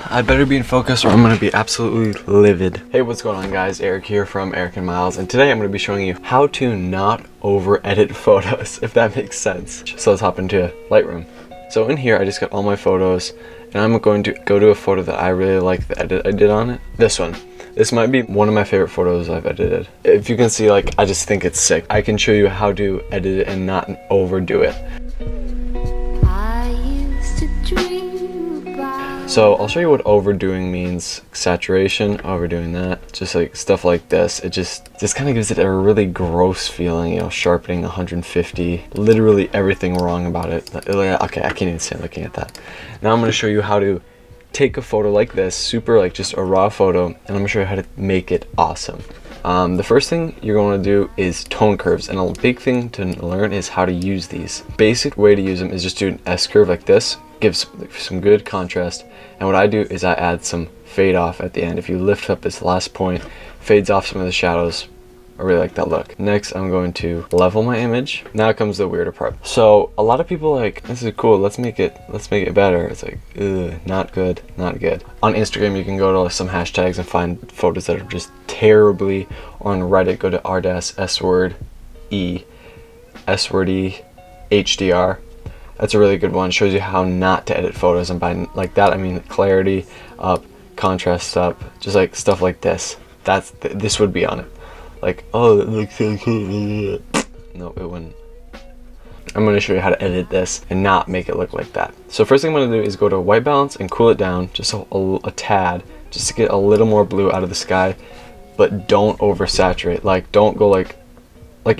I'd better be in focus or I'm gonna be absolutely livid. Hey, what's going on guys? Eric here from Eric and Miles, and today I'm gonna be showing you how to not over edit photos, if that makes sense. So let's hop into Lightroom. So in here I just got all my photos, and I'm going to go to a photo that I really like the edit I did on it. This one. This might be one of my favorite photos I've edited. If you can see, like, I just think it's sick. I can show you how to edit it and not overdo it. So I'll show you what overdoing means. Saturation, overdoing that, just like stuff like this. It just kind of gives it a really gross feeling, you know, sharpening 150, literally everything wrong about it. Okay, I can't even stand looking at that. Now I'm going to show you how to take a photo like this, super like just a raw photo, and I'm going to show you how to make it awesome. The first thing you're going to do is tone curves, and a big thing to learn is how to use these. Basic way to use them is just do an S curve like this, gives some good contrast, and what I do is I add some fade off at the end. If you lift up this last point, fades off some of the shadows. I really like that look. Next, I'm going to level my image. Now comes the weirder part. So a lot of people like, this is cool, let's make it better. It's like, ugh, not good, not good. On Instagram, you can go to some hashtags and find photos that are just terribly, or on Reddit, go to r-sword-e, s-word-e, HDR. That's a really good one. Shows you how not to edit photos, and by like that I mean clarity up, contrast up, just like stuff like this. This would be on it. Like, oh, it looks so cool. No, it wouldn't. I'm going to show you how to edit this and not make it look like that. So first thing I'm going to do is go to white balance and cool it down just a tad, just to get a little more blue out of the sky, but don't oversaturate. Like, don't go like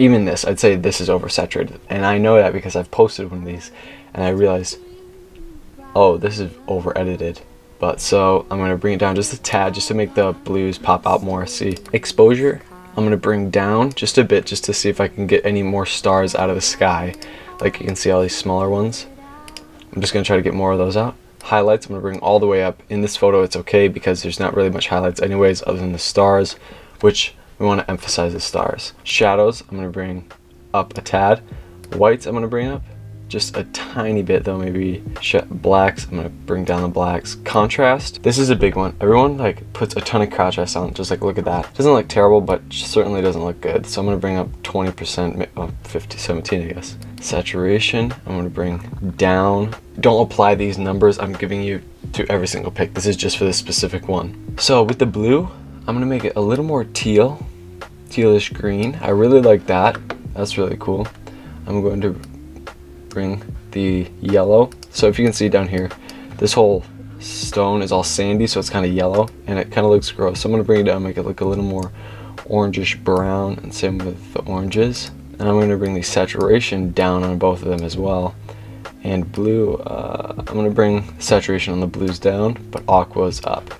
even this, I'd say this is oversaturated, and I know that because I've posted one of these and I realized, oh, this is over edited. But so I'm going to bring it down just a tad just to make the blues pop out more. See, exposure I'm going to bring down just a bit, just to see if I can get any more stars out of the sky. Like you can see all these smaller ones. I'm just going to try to get more of those out. Highlights I'm going to bring all the way up. In this photo it's okay because there's not really much highlights anyways other than the stars, which we want to emphasize the stars. Shadows I'm going to bring up a tad. Whites I'm going to bring up just a tiny bit though, maybe. Blacks I'm going to bring down the blacks. Contrast, this is a big one. Everyone like puts a ton of contrast on, just like look at that. Doesn't look terrible, but certainly doesn't look good. So I'm going to bring up 20%, 50, 17 I guess. Saturation I'm going to bring down. Don't apply these numbers I'm giving you to every single pic. This is just for this specific one. So with the blue I'm going to make it a little more tealish green. I really like that. That's really cool. I'm going to bring the yellow. So if you can see down here, this whole stone is all sandy, so it's kind of yellow and it kind of looks gross. So I'm going to bring it down, make it look a little more orangish brown, and same with the oranges. And I'm going to bring the saturation down on both of them as well. And blue, I'm going to bring saturation on the blues down, but aqua's up.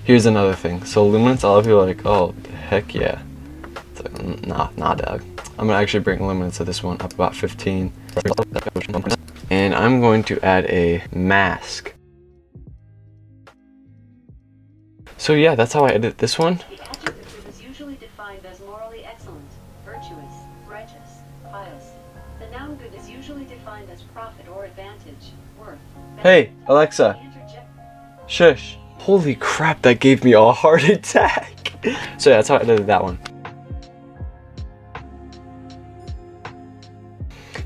Here's another thing. So luminance, a lot of people are like, oh, heck yeah. It's like, nah, dog. I'm going to actually bring luminance of this one up about 15. And I'm going to add a mask. So yeah, that's how I edit this one. The adjective is usually defined as morally excellent, virtuous, righteous, pious. The noun good is usually defined as profit or advantage, worth. Hey, Alexa. Shush. Holy crap, that gave me a heart attack. So yeah, that's how I edited that one.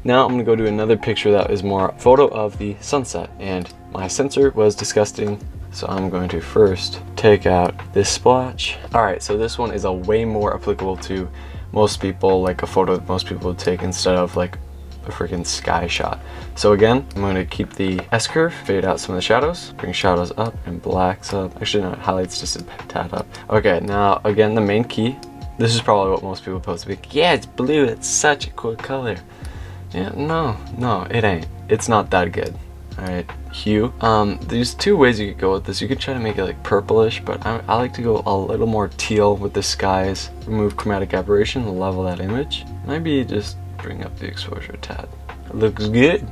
Now I'm going to go to another picture that is more photo of the sunset, and my sensor was disgusting, so I'm going to first take out this splotch. Alright, so this one is a way more applicable to most people, like a photo that most people would take instead of like a freaking sky shot. So again, I'm going to keep the S curve, fade out some of the shadows, bring shadows up and blacks up. Actually no, highlights just a tad up. Okay, now again the main key. This is probably what most people post. Like, yeah, it's blue, it's such a cool color. Yeah, no, it ain't. It's not that good. Alright, hue. There's two ways you could go with this. You could try to make it like purplish, but I like to go a little more teal with the skies. Remove chromatic aberration, level that image. Maybe just bring up the exposure a tad. It looks good.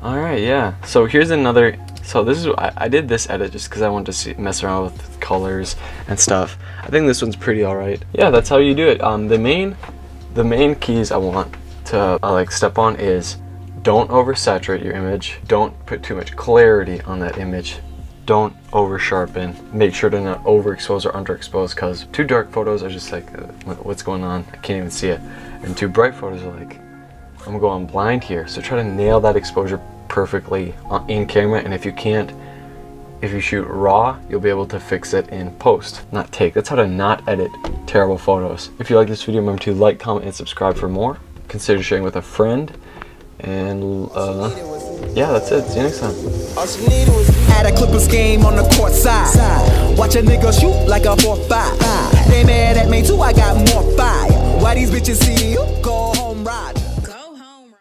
Alright, yeah. So here's another. So this is I did this edit just because I wanted to mess around with colors and stuff. I think this one's pretty alright. Yeah, that's how you do it. The main keys I want to like step on is don't oversaturate your image, don't put too much clarity on that image, don't over sharpen. Make sure to not overexpose or underexpose, because too dark photos are just like, what's going on? I can't even see it. And too bright photos are like, I'm gonna go on blind here. So try to nail that exposure perfectly in camera, and if you can't, if you shoot raw, you'll be able to fix it in post. Not take. That's how to not edit terrible photos. If you like this video, remember to like, comment, and subscribe for more. Consider sharing with a friend. And yeah, that's it. See you next time. Had a Clippers game on the court side. Watch a nigga shoot like a 4-5. They mad at me too, I got more fire. Why these bitches see you?